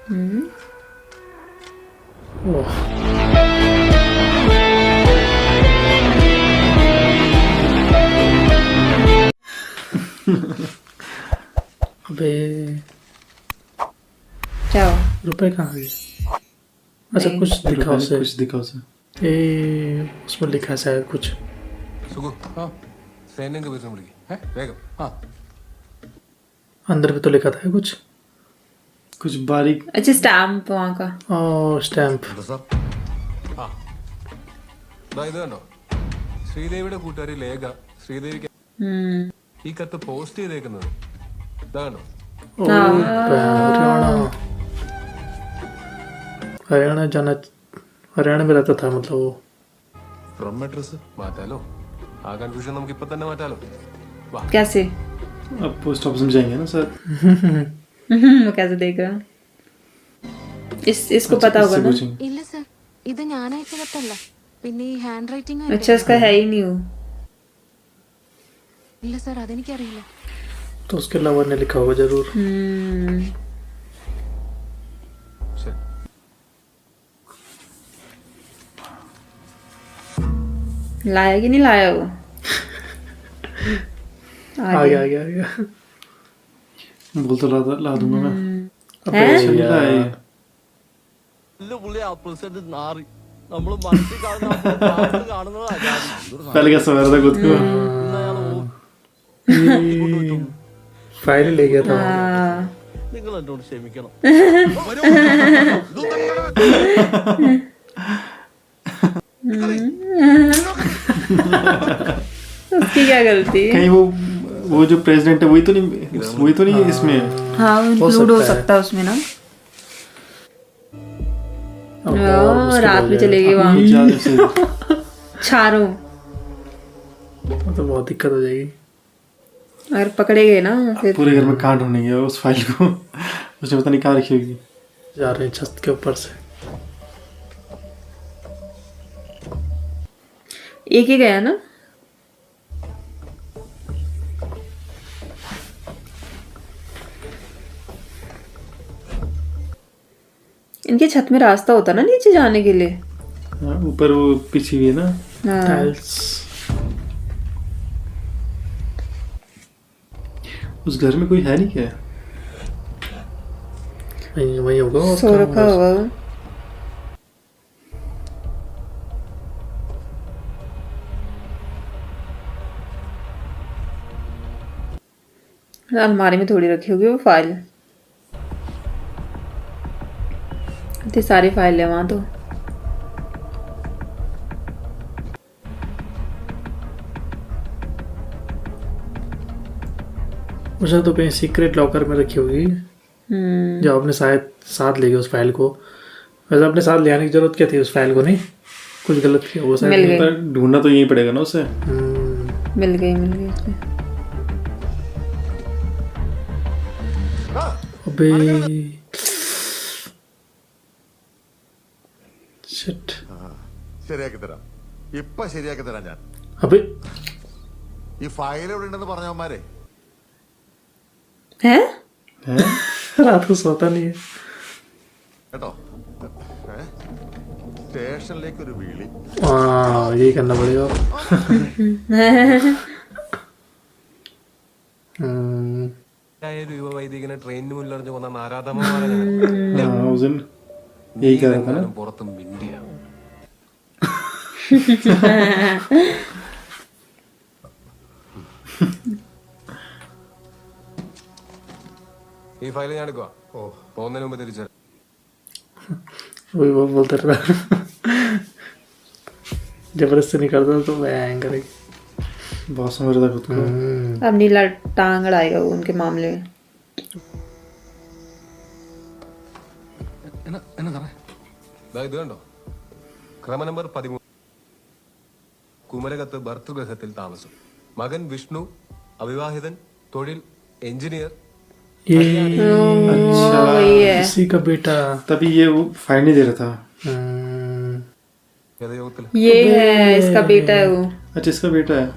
ओह, अबे क्या हुआ? रुपए कहाँ गए? अच्छा कुछ दिखा उसे, कुछ दिखा उसे। उसमें लिखा है शायद कुछ। സുഖു സൈന്യം വിളിക്കും വേഗം अंदर भी तो लिखा था कुछ। कुछ बारीक अच्छा स्टैम्प वहाँ का। ओह स्टैम्प। ഇത് കണ്ടോ, ശ്രീദേവിയുടെ കൂട്ടുകാരി ലേഖ ശ്രീദേവിക്ക് ഈ കത്ത് പോസ്റ്റ് ചെയ്തേക്കുന്നത് ഇതാ കണ്ടോ. हरियाणा, हरियाणा जाना, हरियाणा में रहता था मतलब वो। ഫ്രം അഡ്രസ് മാറ്റാലോ, ആ കൺഫ്യൂഷൻ നമുക്ക് ഇപ്പൊ തന്നെ മാറ്റാലോ. വാ कैसे? अब पोस्ट ऑफिस में जाएंगे ना सर। वो कैसे देख रहा? इसको पता होगा ना? पूछेंगे। ഇല്ല സർ, ഇത് ഞാൻ അയച്ച കത്തല്ല. പിന്നെ ഈ ഹാൻഡ് റൈറ്റിംഗ് अच्छा इसका है ही नहीं वो। ഇല്ല സർ, അതെനിക്കറിയില്ല. तो उसके लवर ने लिखा होगा जरूर। ശരി. लाया कि नहीं लाया वो? आ गया आ गया आ गया। बोल तो ला दूंगा मैं। अबे चल रहा है ये। पहले क्या समझ रहा था खुद को। फाइल ले गया था। നിങ്ങൾ എന്നോട് ക്ഷമിക്കണം. उसकी क्या गलती? कहीं वो जो प्रेसिडेंट है वही तो नहीं इसमें। हाँ इंक्लूड हो सकता है उसमें ना। रात में चले गए वहाँ ज्यादा से चारों। तो बहुत दिक्कत हो जाएगी। अगर पकड़े गए ना फिर पूरे घर में कहाँ ढूंढेंगे उस फाइल को। उसने पता नहीं कहाँ रखी होगी। जा रहे हैं छत के ऊपर से। एक ही गया ना? इनके छत में रास्ता होता ना नीचे जाने के लिए। हाँ, ऊपर वो पिछी हुई है ना हाँ। टाइल्स। उस घर में कोई है नहीं क्या? वही होगा और सो कहाँ रखा होगा? होगा वो। अलमारी में थोड़ी रखी होगी वो फाइल। इतनी सारी फाइल है वहां तो। मुझे तो कहीं सीक्रेट लॉकर में रखी होगी जो आपने शायद साथ ले गया उस फाइल को। वैसे अपने साथ ले आने की जरूरत क्या थी उस फाइल को? नहीं कुछ गलत किया वो मिल शायद। गई। पर ढूंढना तो यहीं पड़ेगा ना उसे। मिल गई उसमें। अबे शिट। ശരിയാക്കി തരാം, ഇപ്പൊ ശരിയാക്കി തരാം ഞാൻ. अबे ഈ ഫയൽ എവിടെ ഉണ്ടെന്ന് പറഞ്ഞവന്മാരെ हैं? रात को सोता नहीं है। കേട്ടോ. സ്റ്റേഷനിലേക്ക് ഒരു വിളി. हाँ यही करना पड़ेगा। രൂപ വൈദികനെ ട്രെയിനിന് മുന്നിലറിഞ്ഞു കൊന്ന നാരാധമന്മാരെ हाँ उस दिन यही कर रहा था ना। പുറത്തും മിണ്ടിയ ഈ ഫയൽ ഞാൻ എടുക്കുക. പോകുന്നതിന് മുമ്പ് തിരിച്ചു वही वो बोलते रहा। जबरदस्ती नहीं करता तो भयंकर ही। बहुत समझ रहा था खुद को। अब नीला टांग अड़ाएगा वो उनके मामले में। ഇത് കണ്ടോ, ക്രമ നമ്പർ 13, കുമരകത്ത് ഭർതൃഗൃഹത്തിൽ താമസം. മകൻ വിഷ്ണു, അവിവാഹിതൻ, തൊഴിൽ എഞ്ചിനീയർ. ये अच्छा वही है। किसी का बेटा। तभी ये वो फाइल नहीं दे रहा था। ഗതയോഗത്തിൽ ये है इसका बेटा है वो। अच्छा इसका बेटा है।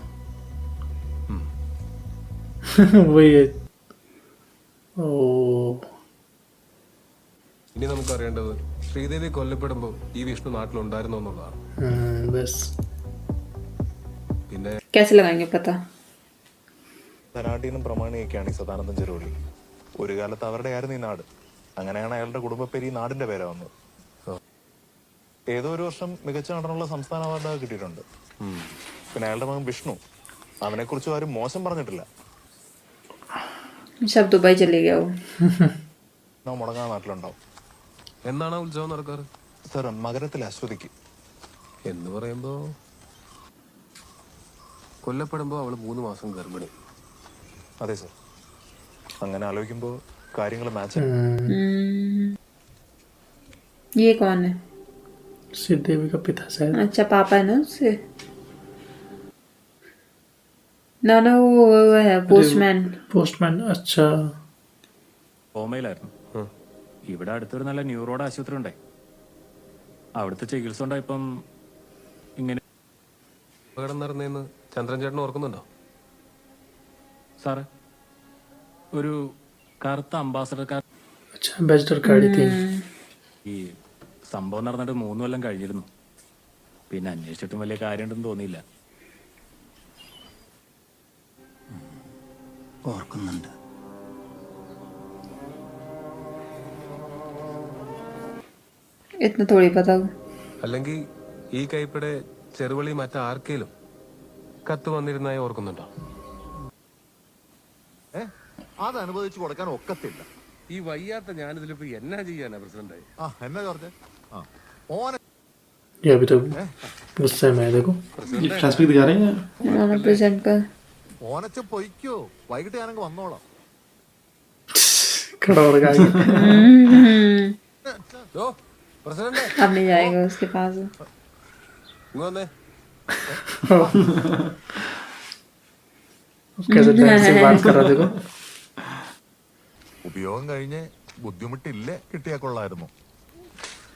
वही है। ओ ഇനി നമുക്കറിയേണ്ടത് ശ്രീദേവി കൊല്ലപ്പെടുമ്പോൾ ഈ വിഷ്ണു നാട്ടിലുണ്ടായിരുന്നോ എന്നുള്ളതാണ്. बस പിന്നെ कैसे लगाएंगे पता? ധനാഢ്യനും പ്രമാണിയൊക്കെയാണ് ഈ സദാനന്ദൻ ചെറുവള്ളി. ഒരു കാലത്ത് അവരുടെ ആയിരുന്നു ഈ നാട്. അങ്ങനെയാണ് അയാളുടെ കുടുംബപ്പേര് ഈ നാടിന്റെ പേരാ വന്നത്. ഏതോ ഒരു വർഷം മികച്ച നടനുള്ള സംസ്ഥാന അവാർഡ് കിട്ടിയിട്ടുണ്ട്. പിന്നെ അയാളുടെ മകൻ വിഷ്ണു, അവനെ കുറിച്ച് ആരും മോശം പറഞ്ഞിട്ടില്ല. सब दुबई चले गया वो. മുടങ്ങാൻ നാട്ടിലുണ്ടാവും. എന്നാണ് ആ ഉത്സവം നടക്കാറ്? സാർ, മകരത്തിൽ അശ്വതിക്ക്. എന്ന് പറയുമ്പോ കൊല്ലപ്പെടുമ്പോ അവള് 3 മാസം ഗർഭിണി. അതെ സാർ. അങ്ങനെ ആലോചിക്കുമ്പോ കാര്യങ്ങൾ മാച്ച്. ये कौन है? श्रीदेवी का पिता शायद. अच्छा पापा है ना उससे. ना ना वो है पोस्टमैन. पोस्टमैन. अच्छा കോമയിലായിരുന്നു. ഇവിടെ അടുത്തൊരു നല്ല ന്യൂറോഡ് ആശുപത്രി ഉണ്ടായി. അവിടുത്തെ ചികിത്സ ഉണ്ടായപ്പം ഇങ്ങനെ. അപകടം നടന്നേന്ന് ചന്ദ്രൻ ചേട്ടൻ ഓർക്കുന്നുണ്ടോ? സാറ്, ഒരു കറുത്ത അംബാസഡർ കാർ. अच्छा एम्बेसडर गाड़ी थी. ഈ സംഭവം നടന്നിട്ട് 3 കൊല്ലം കഴിഞ്ഞിരുന്നു. പിന്നെ അന്വേഷിച്ചിട്ടും വലിയ കാര്യമുണ്ടെന്ന് തോന്നിയില്ല. ഓർക്കുന്നുണ്ട്. इतना थोड़ी पता. അല്ലെങ്കിൽ ഈ കൈപ്പടെ ചെറുവളി മറ്റാർക്കേലും കത്ത് വന്നിരുന്നായി ഓർക്കുന്നുണ്ടോ? അത് അനുവദിച്ചു കൊടുക്കാൻ ഒക്കത്തില്ല. ഈ വയ്യാത്ത ഞാനിതിലിപ്പോ എന്നാ ചെയ്യാനാ പ്രസിഡന്റായി? എന്നാ ജോർജ്? ഓനെ ये अभी तो गुस्से में है देखो. ये फ्लैशबैक दिखा रहे हैं. ना प्रेजेंट का ഓനച്ച പൊയ്ക്കോ, വൈകിട്ട് ഞാനങ്ങ് വന്നോളാം. खड़ा हो गया. ഓ പ്രസിഡന്റ് अब नहीं जाएगा उसके पास. ഇങ്ങ് വന്നേ. कैसे ढंग से बात कर रहा देखो. ഉപയോഗം കഴിഞ്ഞ് ബുദ്ധിമുട്ടില്ലേ കിട്ടിയാ കൊള്ളായിരുന്നു.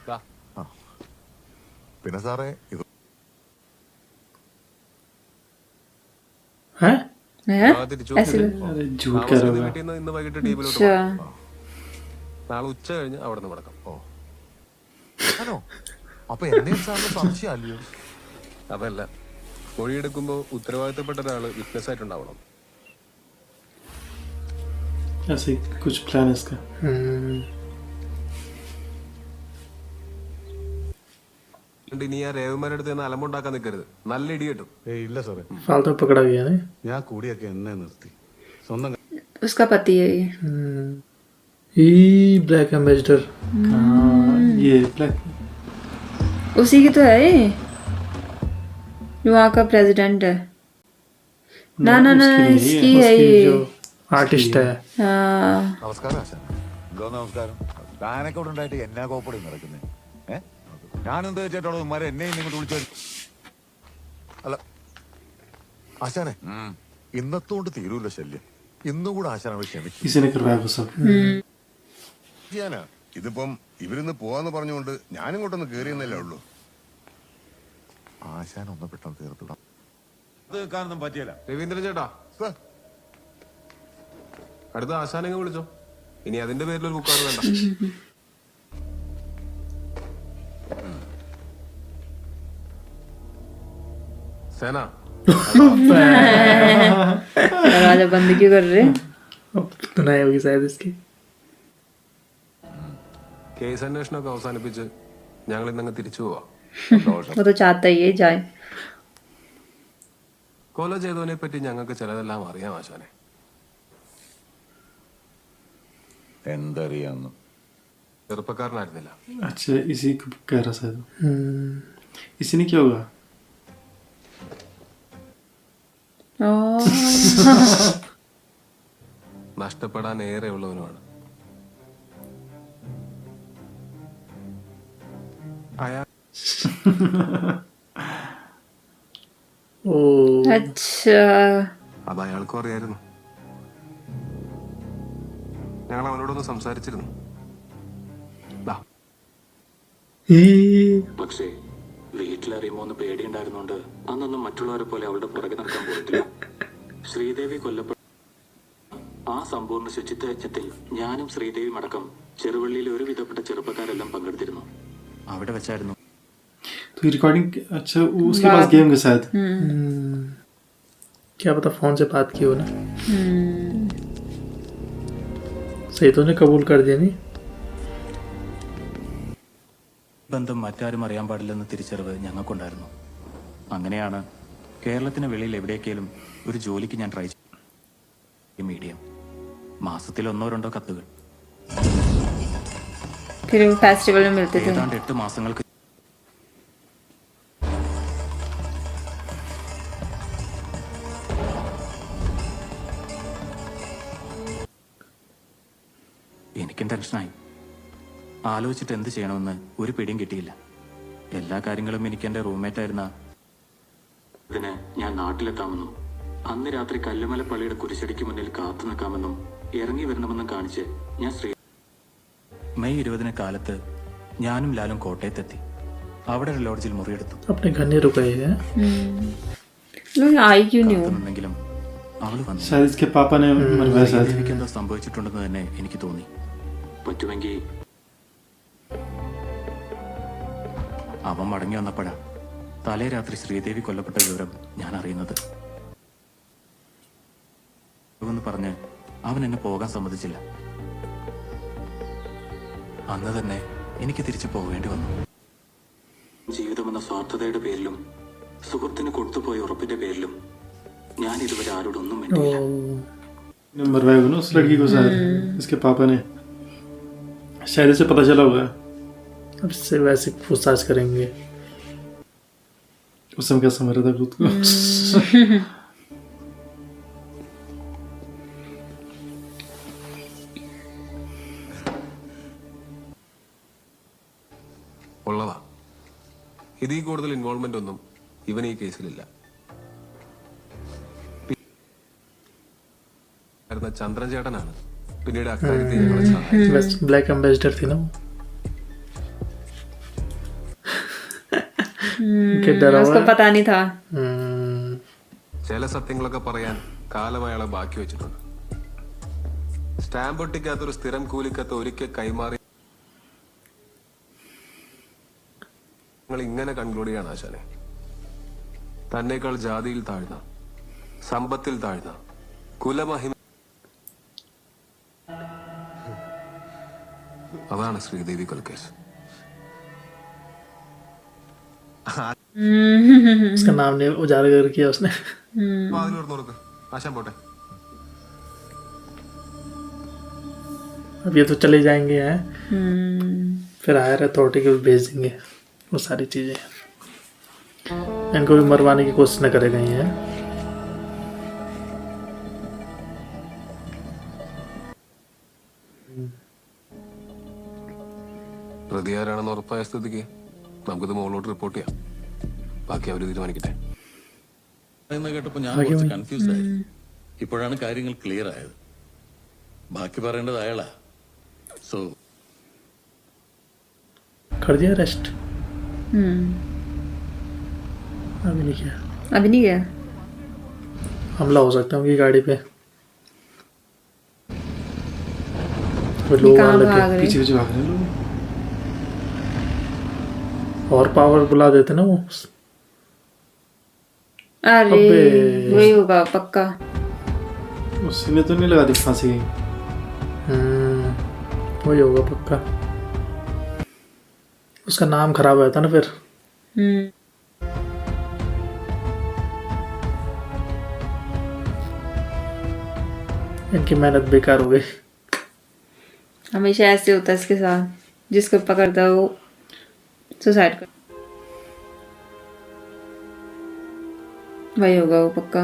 ദാ, പിന്നെ സാറേ ഇത് हैं? हैं? ആ, തിരിച്ചു ऐसे. अरे झूठ कह रहे हो. വീട്ടിൽ നിന്ന് ഇന്ന് വൈകിട്ട് ടീമിലോട്ട് अच्छा. നാളെ ഉച്ച കഴിഞ്ഞ് അവിടെ നിന്ന് മടക്കം. ആണോ? അപ്പൊ എന്നെയും സാറിന് സംശയമല്ലയോ? അതല്ല, മൊഴിയെടുക്കുമ്പോ ഉത്തരവാദിത്തപ്പെട്ട ഒരാള് വിറ്റ്നസ് ആയിട്ടുണ്ടാവണം. ऐसे कुछ प्लान है इसका. എന്നിട്ട് ഇനി ആ രേവന്മാരുടെ അടുത്ത് നിന്ന് അലമ്പുണ്ടാക്കാൻ നിൽക്കരുത്. നല്ല ഇടി കിട്ടും. ഇല്ല സാറേ, फालतू पकड़ा गया है. ഞാൻ കൂടിയൊക്കെ എന്നെ നിർത്തി. സ്വന്തം उसका पति है ये. ई ब्लैक एम्बेसडर. ये ब्लैक. उसी की तो है ये. जो वहाँ का प्रेसिडेंट है. ना ना ना इसकी है उसकी ये. जो आर्टिस्ट है. हाँ. നമസ്കാരം ആശാൻ. എന്തോ നമസ്കാരം. താനൊക്കെ ഇവിടെ ഉണ്ടായിട്ട് എന്നാ കോപ്പടി നടക്കുന്നേ? ഞാനെന്ത് വെച്ചിട്ടുള്ളത് ഉമ്മാരെ എന്നെയും ഇങ്ങോട്ട് വിളിച്ചു. അല്ല ആശാനെ, ഇന്നത്തോണ്ട് തീരൂല ശല്യം. ഇന്നും കൂടെ ആശാനോട് ക്ഷമിക്കും. किसी ने करवाया वो सब. ചെയ്യാനാ ഇതിപ്പം ഇവരിന്ന് പോവാന്ന് പറഞ്ഞുകൊണ്ട് ഞാനിങ്ങോട്ടൊന്ന് കേറിയെന്നല്ലേ ഉള്ളൂ. ആശാൻ ഒന്ന് പെട്ടെന്ന് തീർത്തിടാം. അത് കാണാനൊന്നും പറ്റിയല്ല. രവീന്ദ്രൻ ചേട്ടാ, അടുത്ത ആശാനെങ്ങ് വിളിച്ചോ. ഇനി അതിന്റെ പേരിൽ ഒരു ബുക്കാറ് വേണ്ട. സേന दरवाजा बंद क्यों कर रहे? अब सुनाई होगी शायद इसकी. കേസ് അന്വേഷണമൊക്കെ അവസാനിപ്പിച്ച് ഞങ്ങൾ ഇന്നങ്ങ് തിരിച്ചു പോവാം. वो तो चाहता ही है जाए. കൊല ചെയ്തവനെ പറ്റി ഞങ്ങൾക്ക് ചിലതെല്ലാം അറിയാം ആശാനെ. എന്തറിയാന്ന്? ചെറുപ്പക്കാരനായിരുന്നില്ല. अच्छा, इसी को कह रहा शायद. इसी ने क्या होगा? നഷ്ടപ്പെടാൻ ഏറെ ഉള്ളവനുമാണ് അയാൾ. अच्छा. അത് അയാൾക്കും അറിയായിരുന്നു. ഞങ്ങൾ അവനോടൊന്ന് സംസാരിച്ചിരുന്നു. പക്ഷേ വീട്ടിലറിയുമോ എന്ന് പേടിയുണ്ടായിരുന്നോണ്ട് അന്നൊന്നും മറ്റുള്ളവരെ പോലെ അവളുടെ പുറകെ നടക്കാൻ പോയിട്ടില്ല. ശ്രീദേവി കൊല്ലപ്പെട്ട ആ സമ്പൂർണ്ണ ശുചിത്വ യജ്ഞത്തിൽ ഞാനും ശ്രീദേവിയും അടക്കം ചെറുവള്ളിയിൽ ഒരു വിധപ്പെട്ട ചെറുപ്പക്കാരെല്ലാം പങ്കെടുത്തിരുന്നു. അവിടെ വെച്ചായിരുന്നു तो ये रिकॉर्डिंग अच्छा उसके पास गए होंगे शायद. क्या पता फोन से बात की हो ना. सही तो ने कबूल कर दिया नहीं. ബന്ധം മറ്റാരും അറിയാൻ പാടില്ലെന്ന തിരിച്ചറിവ് ഞങ്ങൾക്കുണ്ടായിരുന്നു. അങ്ങനെയാണ് കേരളത്തിന് വെളിയിൽ എവിടേക്കെങ്കിലും ഒരു ജോലിക്ക് ഞാൻ ട്രൈ ചെയ്തു. മീഡിയം മാസത്തിൽ 1-2 കത്തുകൾ. फिर वो फेस्टिवल में मिलते थे. ഏതാണ്ട് 8 മാസങ്ങൾക്ക് എനിക്കും ടെൻഷനായി. ആലോചിച്ചിട്ട് എന്ത് ചെയ്യണമെന്ന് ഒരു പിടിയും കിട്ടിയില്ല. എല്ലാ കാര്യങ്ങളും എനിക്ക് എൻ്റെ റൂംമേറ്റ് ആയിരുന്ന ഇതിന് ഞാൻ നാട്ടിലെത്താമെന്നും അന്ന് രാത്രി കല്ലുമല പള്ളിയുടെ കുരിശടിക്ക് മുന്നിൽ കാത്തു നിൽക്കാമെന്നും ഇറങ്ങി വരണമെന്നും കാണിച്ച് ഞാൻ മെയ് 20 കാലത്ത് ഞാനും ലാലും കോട്ടയത്തെത്തി. അവിടെ ഒരു ലോഡ്ജിൽ മുറിയെടുത്തു. अपने घर नहीं रुके हैं. लोग आई क्यों नहीं हो? കാത്തുനിന്നെങ്കിലും അവള് വന്നു. शायद इसके पापा ने मरवाया शायद. എനിക്ക് എന്തോ സംഭവിച്ചിട്ടുണ്ടെന്ന് തന്നെ എനിക്ക് തോന്നി. പറ്റുമെങ്കിൽ അവൻ മടങ്ങി വന്നപ്പോഴാ തലേ രാത്രി ശ്രീദേവി കൊല്ലപ്പെട്ട വിവരം ഞാൻ അറിയുന്നത്. എന്ന് പറഞ്ഞ് അവൻ എന്നെ പോകാൻ സമ്മതിച്ചില്ല. അന്ന് തന്നെ എനിക്ക് തിരിച്ചു പോകേണ്ടി വന്നു. ജീവിതമെന്ന സ്വാർത്ഥതയുടെ പേരിലും സുഹൃത്തിന് കൊടുത്തുപോയ ഉറപ്പിന്റെ പേരിലും ഞാൻ ഇതുവരെ ആരോടൊന്നും മിണ്ടിയില്ല. मरवाया होगा ना उस लड़की को शायद इसके पापा ने. शायद इसे पता चला होगा. अब इससे वैसे पूछताछ करेंगे. उस समय क्या समझ रहा था खुद को. ഉള്ളതാ. ഇതിൽ കൂടുതൽ ഇൻവോൾവ്മെന്റ് ഒന്നും ഇവൻ ഈ കേസിലില്ല. ചന്ദ്രൻ ചേട്ടനാണ് പിന്നീട് അക്കാര്യത്തിൽ ഞങ്ങളെ സഹായിച്ചത്. ब्लैक एम्बेसडर थी ना वो. कि डरा उसको हुआ. पता नहीं था. ചില സത്യങ്ങളൊക്കെ പറയാൻ കാലം അയാളെ ബാക്കി വെച്ചിട്ടുണ്ട്. സ്റ്റാമ്പ് ഒട്ടിക്കാത്തൊരു സ്ഥിരം കൂലിക്കത്ത് ഒരിക്കൽ കൈമാറി നിങ്ങൾ ഇങ്ങനെ കൺക്ലൂഡ് ചെയ്യാണ് ആശാനെ. തന്നേക്കാൾ ജാതിയിൽ താഴ്ന്ന, സമ്പത്തിൽ താഴ്ന്ന, കുലമഹിമ അതാണ് ശ്രീദേവി കൊലക്കേസ്. उसका नाम नहीं उजागर किया उसने. നോക്ക് ആശാൻ പോട്ടെ. अब ये तो चले जाएंगे हैं. फिर हायर अथॉरिटी को भेज देंगे वो सारी चीजें. इनको भी मरवाने की कोशिश न करे गई हैं. പ്രതി ആരാണെന്ന് ഉറപ്പായ സ്ഥിതിക്ക് നമുക്കിത് മുകളിലോട്ട് റിപ്പോർട്ട് ചെയ്യാം. ബാക്കി അവർ തീരുമാനിക്കട്ടെ. എന്ന് കേട്ടപ്പോൾ ഞാൻ കുറച്ച് കൺഫ്യൂസ്ഡ് ആയി. ഇപ്പോഴാണ് കാര്യങ്ങൾ ക്ലിയർ ആയത്. ബാക്കി പറയേണ്ടത് അയാളാ. സോ कर दिया अरेस्ट. अभी नहीं किया. अभी नहीं गया. हमला हो सकता है उनकी गाड़ी पे. वो लोग कहाँ आने भाग लगे रहे? पीछे पीछे भाग रहे हैं लोग. और पावर बुला देते ना वो. अरे अबे। वही होगा पक्का. उसने तो नहीं लगा दी फांसी. वही होगा पक्का. उसका नाम खराब होता ना फिर. इनकी मेहनत बेकार हो गई. हमेशा ऐसे होता है इसके साथ. जिसको पकड़ता है वो सुसाइड कर. वही होगा वो पक्का.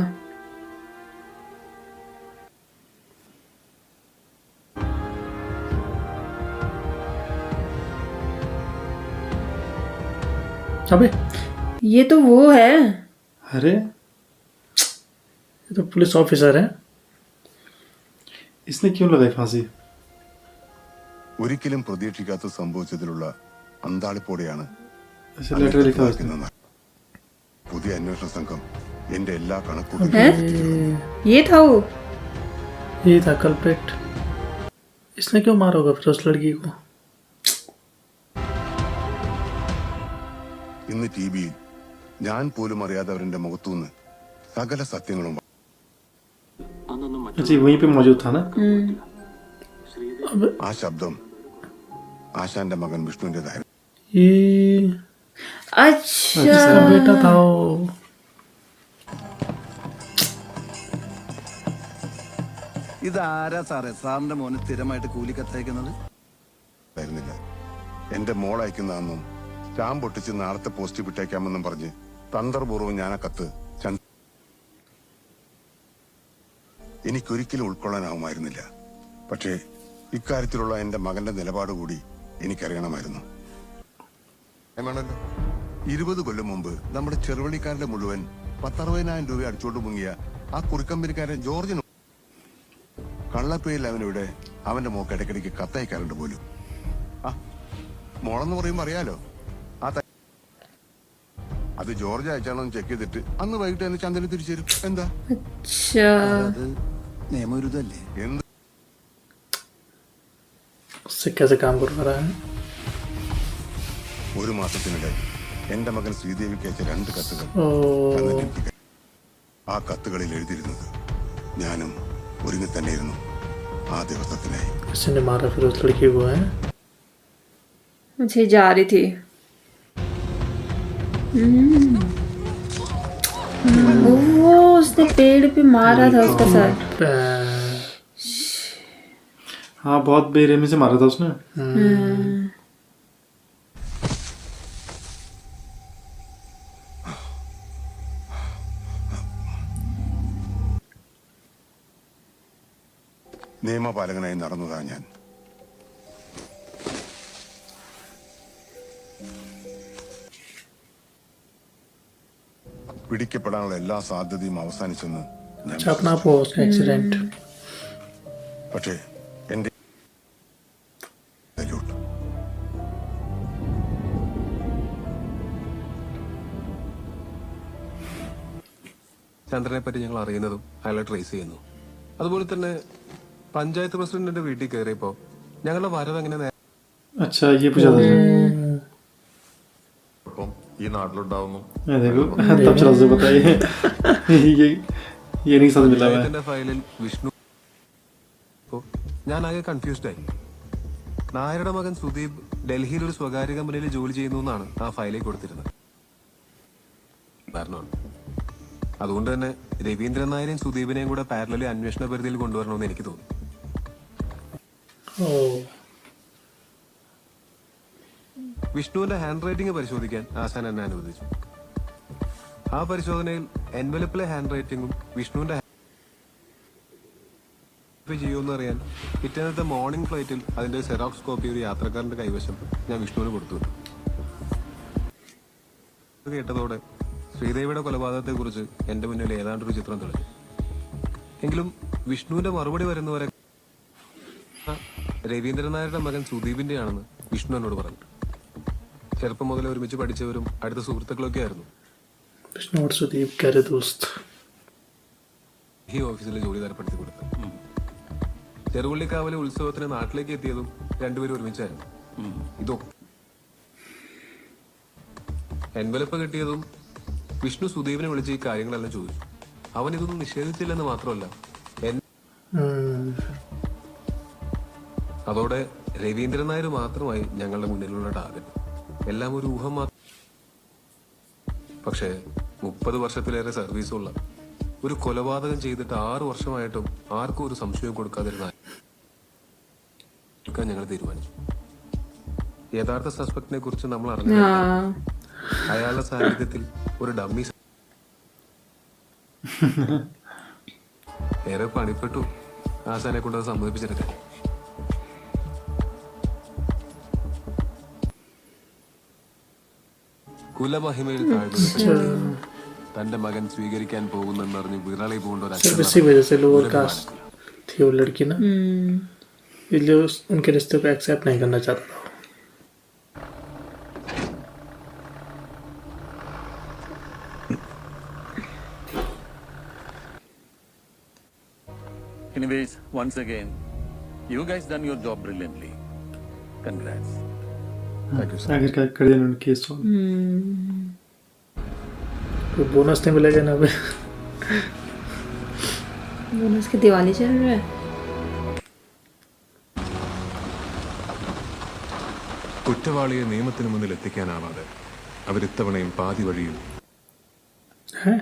अबे ये तो वो है. अरे ये तो पुलिस ऑफिसर है. इसने क्यों लगाई फांसी. ഒരിക്കലും പ്രതീക്ഷിക്കാത്ത സംഭവിച്ചതിലുള്ള അന്താളിപ്പോടെയാണ് ऐसे लेटर लिखा उसने. ഇരിക്കുന്നത്. പുതിയ അന്വേഷണ സംഘം എന്റെ എല്ലാ കണക്കൂട്ടലും हैं? ये था वो. ये था कल्प्रिट. इसने क्यों मारा होगा फिर उस लड़की को? ഇന്ന് ടി വിയിൽ ഞാൻ പോലും അറിയാത്തവരുടെ മുഖത്തുനിന്ന് സകല സത്യങ്ങളും अच्छा वहीं पे मौजूद था ना। ആ ശബ്ദം ആശാന്റെ മകൻ വിഷ്ണുവിൻ്റെതായിരുന്നു. ये अच्छा इसका बेटा था वो। ഇതാരാ സാറേ സാറിന്റെ മോന് സ്ഥിരമായിട്ട് കൂലിക്കത്തയക്കുന്നത്? ആയിരുന്നില്ല. എന്റെ മോൾ അയക്കുന്നതെന്നും സ്റ്റാമ്പ് പൊട്ടിച്ച് നാളത്തെ പോസ്റ്റ് വിട്ടേക്കാമെന്നും പറഞ്ഞ് തന്ത്രപൂർവ്വം ഞാൻ ആ കത്ത് എനിക്കൊരിക്കലും ഉൾക്കൊള്ളാനാവുമായിരുന്നില്ല. പക്ഷേ ഇക്കാര്യത്തിലുള്ള എന്റെ മകന്റെ നിലപാട് കൂടി എനിക്കറിയണമായിരുന്നു. വേണമല്ലോ. 20 കൊല്ലം മുമ്പ് നമ്മുടെ ചെറുവള്ളിക്കാരന്റെ മുഴുവൻ 10,60,000 രൂപ അടിച്ചുകൊണ്ട് മുങ്ങിയ ആ കുറിക്കമ്പനിക്കാരൻ ജോർജിന് കള്ളപ്പേരിൽ അവനിവിടെ അവന്റെ മോക്ക് ഇടയ്ക്കിടയ്ക്ക് കത്തയക്കാറുണ്ട് പോലും. ആ മോളെന്ന് പറയുമ്പോ അറിയാലോ. അത് ജോർജ് അയച്ചാണോ ചെക്ക് ചെയ്തിട്ട് അന്ന് വൈകിട്ട് തന്നെ ചന്ദന തിരിച്ചു തരും. എന്താ अच्छा അത് നിയമവിരുദ്ധല്ലേ? എന്ത് उससे कैसे काम करवा रहा है? ഒരു മാസത്തിനിടെ എന്റെ മകൻ ശ്രീദേവിക്ക് അയച്ച 2 കത്തുകൾ ओ ചന്ദനത്തിക്ക് ആ കത്തുകളിൽ എഴുതിയിരുന്നത് ഞാനും ഒരുങ്ങി തന്നെയിരുന്നു ആ ദിവസത്തിനായി. किसी ने मारा फिर उस लड़की को है? अच्छा ये जा रही थी। वो उसने पेड़ पे मारा था उसका सर। हाँ बहुत बेरहमी से मारा था उसने। നിയമപാലകനായി നടന്നതാ ഞാൻ. പിടിക്കപ്പെടാനുള്ള എല്ലാ സാധ്യതയും അവസാനിച്ചെന്ന് ഞാൻ अच्छा अपना वो उसका एक्सीडेंट। പക്ഷേ എന്റെ salute. ചന്ദ്രനെ പറ്റി ഞങ്ങൾ അറിയുന്നതും അയാളെ ട്രേസ് ചെയ്യുന്നു. അതുപോലെ തന്നെ പഞ്ചായത്ത് പ്രസിഡന്റിന്റെ വീട്ടിൽ കയറിയപ്പോ ഞങ്ങളുടെ വരവ് എങ്ങനെ अच्छा ये पूछा था। ഈ നാട്ടിലുണ്ടാവുന്നു. ये देखो तब चला से बताइए ये नहीं समझ मिला मैं। പഞ്ചായത്തിന്റെ ഫയലിൽ വിഷ്ണു ഞാൻ ആകെ കൺഫ്യൂസ്ഡ് ആയി. നായരുടെ മകൻ സുദീപ് ഡൽഹിയിൽ ഒരു സ്വകാര്യ കമ്പനിയിൽ ജോലി ചെയ്യുന്നു എന്നാണ് ആ ഫയലിൽ കൊടുത്തിരുന്നത്. കാരണമാണ് അതുകൊണ്ട് തന്നെ രവീന്ദ്രൻ നായരെയും സുദീപിനെയും കൂടെ പാരലലി അന്വേഷണ പരിധിയിൽ കൊണ്ടുവരണമെന്ന് എനിക്ക് തോന്നി. ओ വിഷ്ണുവിന്റെ ഹാൻഡ് റൈറ്റിംഗ് പരിശോധിക്കാൻ ആശാൻ എന്നെ അനുവദിച്ചു. ആ പരിശോധനയിൽ എൻവലപ്പിലെ ഹാൻഡ് റൈറ്റിംഗും വിഷ്ണുവിന്റെ ചെയ്യുമെന്ന് അറിയാൻ പിറ്റേന്നത്തെ മോർണിംഗ് ഫ്ലൈറ്റിൽ അതിന്റെ സെറോക്സ് കോപ്പി ഒരു യാത്രക്കാരന്റെ കൈവശം ഞാൻ വിഷ്ണുവിന് കൊടുത്തു. കേട്ടതോടെ ശ്രീദേവിയുടെ കൊലപാതകത്തെ കുറിച്ച് എന്റെ മുന്നിൽ ഏതാണ്ടൊരു ചിത്രം തെളിഞ്ഞു. എങ്കിലും വിഷ്ണുവിന്റെ മറുപടി വരുന്നവരെ രവീന്ദ്രൻ നായരുടെ മകൻ സുദീപിന്റെ ആണെന്ന് വിഷ്ണു എന്നോട് പറഞ്ഞു. ചെറുപ്പം മുതലേ ഒരുമിച്ച് പഠിച്ചവരും അടുത്ത സുഹൃത്തുക്കളൊക്കെ ആയിരുന്നു. विष्णु और सुदीप करे दोस्त। ഈ ഓഫീസിൽ ജോലി തരപ്പെടുത്തി കൊടുത്തു. ചെറുവള്ളിക്കാവിലെ ഉത്സവത്തിന് നാട്ടിലേക്ക് എത്തിയതും രണ്ടുപേരും ഒരുമിച്ചായിരുന്നു. ഇതോ എൻവലപ്പ് കിട്ടിയതും വിഷ്ണു സുദീപിനെ വിളിച്ച് ഈ കാര്യങ്ങളെല്ലാം ചോദിച്ചു. അവൻ ഇതൊന്നും നിഷേധിച്ചില്ലെന്ന് മാത്രമല്ല അതോടെ രവീന്ദ്രൻ നായർ മാത്രമായി ഞങ്ങളുടെ മുന്നിലുള്ള ടാർഗറ്റ്. എല്ലാം ഒരു ഊഹം മാത്രം. പക്ഷേ 30 വർഷത്തിലേറെ സർവീസുള്ള ഒരു കൊലപാതകം ചെയ്തിട്ട് 6 വർഷമായിട്ടും ആർക്കും ഒരു സംശയം കൊടുക്കാതിരുന്ന ഞങ്ങൾ തീരുമാനിച്ചു. യഥാർത്ഥ സസ്പെക്ടിനെ കുറിച്ച് നമ്മൾ അറിഞ്ഞു. അയാളുടെ സാന്നിധ്യത്തിൽ ഒരു ഡമ്മി ഏറെ പണിപ്പെട്ടു ആശാനെ കൊണ്ട് അത് സമ്മതിപ്പിച്ചെടുക്കാൻ. കുലമഹിമയിൽ താഴ്ന്നു തന്റെ മകൻ സ്വീകരിക്കാൻ പോകുന്നെന്നറിഞ്ഞ് വിരളി പൂണ്ട सिर्फ इसी वजह से लोअर कास्ट थी वो लड़की ना, इसलिए उनके रिश्ते को एक्सेप्ट नहीं करना चाहता था. Anyways once again You guys done your job brilliantly. Congrats. आखिरकार कर दिया उन्होंने केस सॉल्व। कोई बोनस नहीं मिलेगा ना अभी। बोनस की दिवाली चल रहा है। കുറ്റവാളിയെ നിയമത്തിന് മുന്നിൽ എത്തിക്കാനാവാതെ അവരിത്തവണയും പാതി വഴിയിൽ है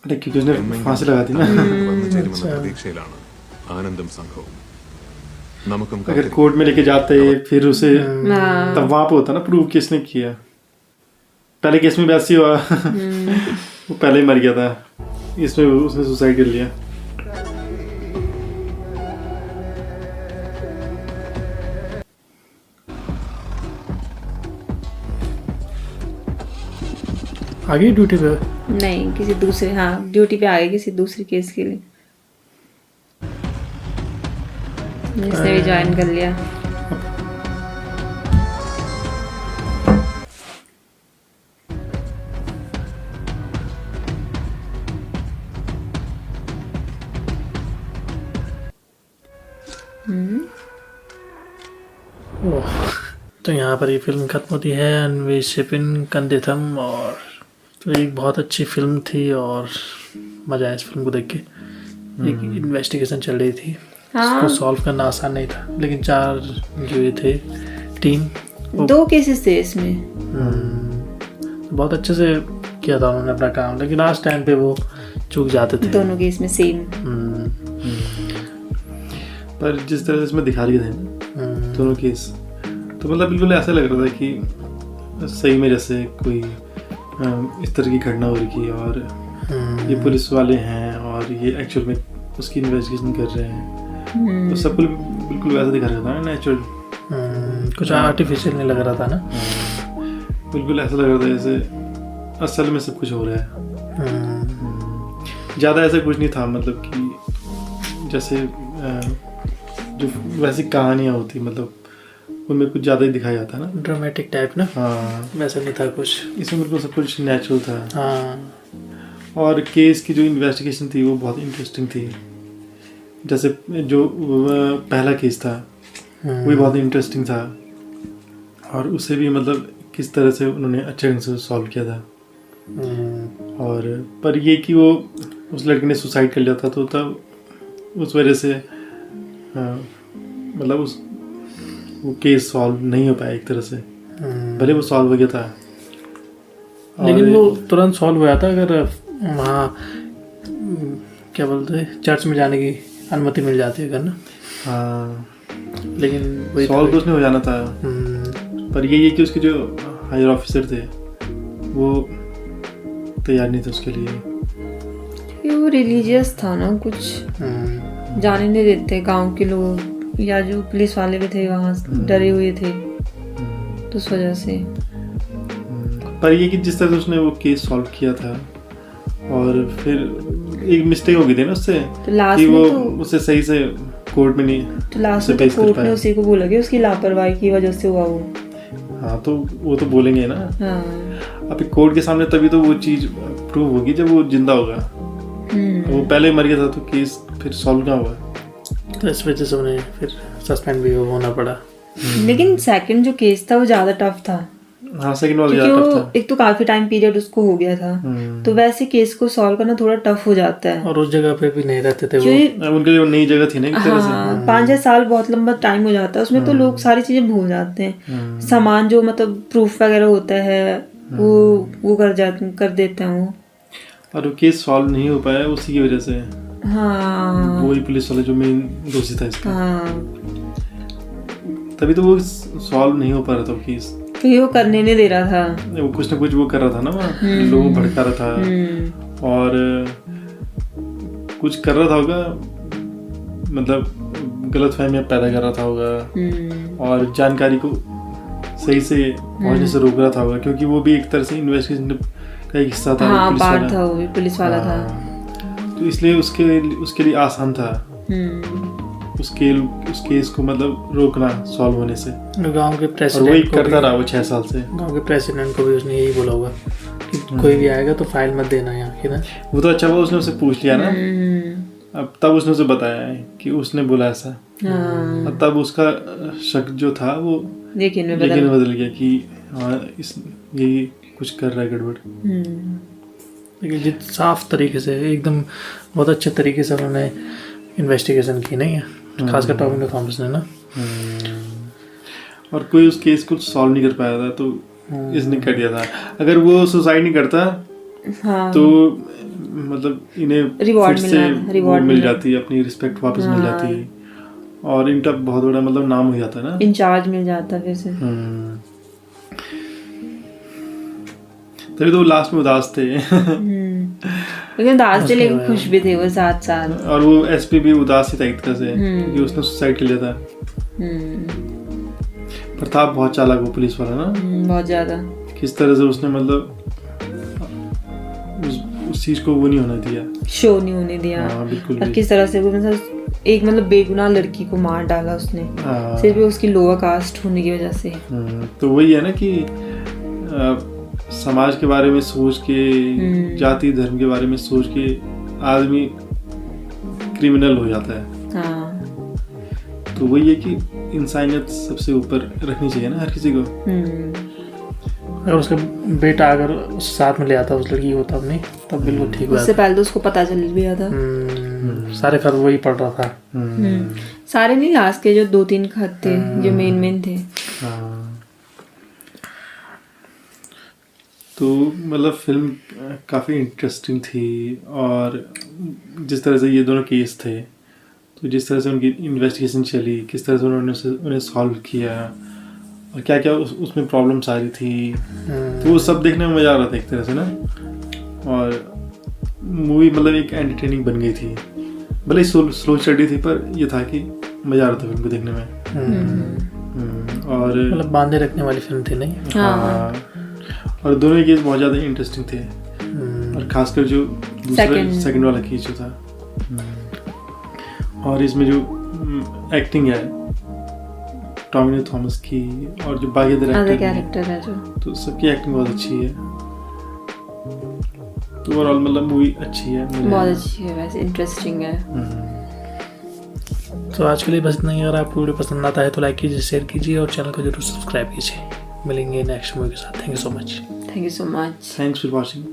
अरे क्योंकि उसने फांसी लगा दी ना। വന്നു ചേരുമെന്ന പ്രതീക്ഷയിലാണ് ആനന്ദും സംഘവും. നമുക്കും अगर कोर्ट में लेके जाते फिर उसे तब वहां पे होता ना प्रूव किसने किया। पहले केस में वैसे ही हुआ वो पहले ही मर गया था, इसमें उसने सुसाइड कर लिया। आगे ड्यूटी पे नहीं किसी दूसरे, हाँ ड्यूटी पे आ गए किसी दूसरे केस के लिए, इसने भी ज्वाइन कर लिया। तो यहाँ पर ये फिल्म खत्म होती है। अन्वेषिपिन कंदिथम, और तो एक बहुत अच्छी फिल्म थी और मज़ा आया इस फिल्म को देख के। एक इन्वेस्टिगेशन चल रही थी, उसको सॉल्व करना आसान नहीं था, लेकिन 4 जो ये थे टीम, 2 केसेस थे इसमें, बहुत अच्छे से किया था उन्होंने अपना काम, लेकिन आज टाइम पे वो चूक जाते थे। दोनों केस में सेम। पर जिस तरह से इसमें दिखा रहे थे दोनों केस, तो मतलब बिल्कुल ऐसा लग रहा था कि सही में जैसे कोई इस तरह की घटना हो रही थी और ये पुलिस वाले हैं और ये एक्चुअल में उसकी इन्वेस्टिगेशन कर रहे हैं। तो सब बिल्कुल वैसा दिखा रहा था ना, नेचुरल, कुछ आर्टिफिशियल नहीं लग रहा था ना। बिल्कुल ऐसा लग रहा था जैसे असल में सब कुछ हो रहा है। ज़्यादा ऐसा कुछ नहीं था, मतलब कि जैसे जो वैसी कहानियाँ होती, मतलब उनमें कुछ ज़्यादा ही दिखाया जाता है ना, ड्रामेटिक टाइप ना। हाँ, वैसा नहीं था कुछ, इसमें बिल्कुल सब कुछ नेचुरल था। हाँ, और केस की जो इन्वेस्टिगेशन थी वो बहुत इंटरेस्टिंग थी। जैसे जो पहला केस था वो भी बहुत इंटरेस्टिंग था, और उसे भी मतलब किस तरह से उन्होंने अच्छे ढंग से सॉल्व किया था। और पर ये कि वो उस लड़के ने सुसाइड कर लिया था, तो तब उस वजह से मतलब वो केस सॉल्व नहीं हो पाया एक तरह से, भले वो सॉल्व हो गया था, लेकिन वो तुरंत सॉल्व हो जाता अगर वहाँ क्या बोलते हैं चर्च में जाने की अनुमति मिल जाती है अगर ना। हाँ, लेकिन सॉल्व तो उसने हो जाना था। पर ये कि उसके जो हायर ऑफिसर थे वो तैयार नहीं थे उसके लिए। वो रिलीजियस था ना, कुछ जाने नहीं देते गांव के लोग, या जो पुलिस वाले भी थे वहाँ डरे हुए थे, तो उस वजह से। पर ये कि जिस तरह से उसने वो केस सॉल्व किया था, और फिर एक मिस्टेक हो गई थी ना उससे, तो लास्ट कि में वो तो उसे सही से कोर्ट में नहीं, तो लास्ट में तो कोर्ट ने उसी को बोला कि उसकी लापरवाही की वजह से हुआ वो। हाँ, तो वो तो बोलेंगे ना। हाँ। अभी कोर्ट के सामने तभी तो वो चीज प्रूव होगी जब वो जिंदा होगा। वो पहले मर गया था तो केस फिर सॉल्व ना हुआ, तो इस वजह से उन्हें फिर सस्पेंड भी होना पड़ा। लेकिन सेकंड जो केस था वो ज्यादा टफ था। हाँ, सेकंड वाला क्योंकि ज्यादा वो टफ था। एक तो काफी टाइम पीरियड उसको हो गया था, तो वैसे केस को सॉल्व करना थोड़ा टफ हो जाता है। और उस जगह पे भी नहीं रहते थे वो, उनके लिए नई जगह थी ना एक तरह से। 5-6 साल बहुत लंबा टाइम हो जाता है उसमें, तो लोग सारी चीजें भूल जाते हैं। सामान जो मतलब प्रूफ वगैरह होता है वो कर देते हैं वो, और वो केस सॉल्व नहीं हो पाया उसी की वजह से। हाँ, वही पुलिस वाले जो मेन दोषी था इसका, हाँ, तभी तो वो सॉल्व नहीं हो पा रहा था केस, क्योंकि वो करने नहीं दे रहा था। वो कुछ ना कुछ वो कर रहा था ना वहाँ, लोगों को भड़का रहा था और कुछ कर रहा था होगा, मतलब गलतफहमियां पैदा कर रहा था होगा, और जानकारी को सही से पहुंचने से रोक रहा था होगा, क्योंकि वो भी एक तरह से इन्वेस्टिगेशन का एक हिस्सा था। हाँ, पार्ट था, वो भी पुलिस वाला था, तो इसलिए उसके लिए आसान था उस केस को मतलब रोकना सॉल्व होने से। गांव के प्रेसिडेंट, और वही करता रहा वो 6 साल से। गांव के प्रेसिडेंट को भी उसने यही बोला होगा कि कोई भी आएगा तो फाइल मत देना यहाँ की ना। वो तो अच्छा हुआ उसने उससे पूछ लिया ना, अब तब उसने उसे बताया है कि उसने बोला ऐसा, हाँ और तब उसका शक जो था वो लेकिन में लेकिन बदल बदल गया कि हाँ इस यही कुछ कर रहा है गड़बड़। लेकिन जित साफ तरीके से एकदम बहुत अच्छे तरीके से उन्होंने इन्वेस्टिगेशन की नहीं है, खासकर टॉबिनो थॉमस ने ना। और कोई उस केस को सॉल्व नहीं कर पाया था तो इसने कर दिया था। अगर वो सुसाइड नहीं करता हाँ तो मतलब इन्हें Reward फिर से मिला, reward वो मिल मिला। जाती, अपनी रिस्पेक्ट वापस मिल हाँ। जाती, और इनका बहुत बड़ा मतलब नाम हो जाता है ना। इंचार्ज मिल जाता फिर से। तभी तो वो लास्ट में उदास थे। लेकिन दास थे लेकिन खुश भी थे वो साथ साथ। और वो एसपी भी उदास ही था एक तरह से कि उसने सुसाइड कर लिया था। पर था बहुत चालाक वो पुलिस वाला ना, बहुत ज्यादा। किस तरह से उसने मतलब उस चीज को वो नहीं होने दिया, शो नहीं होने दिया। हाँ, बिल्कुल और भी। किस तरह से वो मतलब एक मतलब बेगुनाह लड़की को मार डाला उसने, हाँ। सिर्फ उसकी लोअर कास्ट होने की वजह से। तो वही है ना कि समाज के बारे में सोच के, जाति धर्म के बारे में सोच के आदमी क्रिमिनल हो जाता है। हाँ तो वही है कि इंसानियत सबसे ऊपर रखनी चाहिए ना हर किसी को। अगर उसका बेटा अगर उस साथ में ले आता उस लड़की को तब नहीं, तब बिल्कुल ठीक हुआ। उससे पहले तो उसको पता चल भी गया था। सारे खत वही पढ़ रहा था। सारे नहीं, लास्ट के जो 2-3 खत थे जो मेन थे। तो मतलब फिल्म काफ़ी इंटरेस्टिंग थी, और जिस तरह से ये दोनों केस थे, तो जिस तरह से उनकी इन्वेस्टिगेशन चली, किस तरह से उन्होंने उन्हें सॉल्व किया, और क्या क्या उसमें प्रॉब्लम्स आ रही थी, तो वो सब देखने में मज़ा आ रहा था एक तरह से ना। और मूवी मतलब एक एंटरटेनिंग बन गई थी, भले ही स्लो चढ़ी थी, पर ये था कि मज़ा आ रहा था फिल्म को देखने में। और मतलब बांधे रखने वाली फिल्म थी नहीं। हाँ, और दोनों केस बहुत ज़्यादा इंटरेस्टिंग थे, और खासकर जो दूसरा सेकंड वाला केस जो था, और इसमें जो एक्टिंग है टॉबिनो थॉमस की और जो बाकी कैरेक्टर है जो, तो सबकी एक्टिंग बहुत अच्छी है। तो ओवरऑल मतलब मूवी अच्छी है, बहुत अच्छी है, वैसे इंटरेस्टिंग है। तो आज के लिए बस इतना ही। अगर आपको वीडियो पसंद आता है तो लाइक कीजिए, शेयर कीजिए और चैनल को जरूर सब्सक्राइब कीजिए। मिलेंगे नेक्स्ट मूवी के साथ। Thank you so much. Thank you so much. Thanks for watching.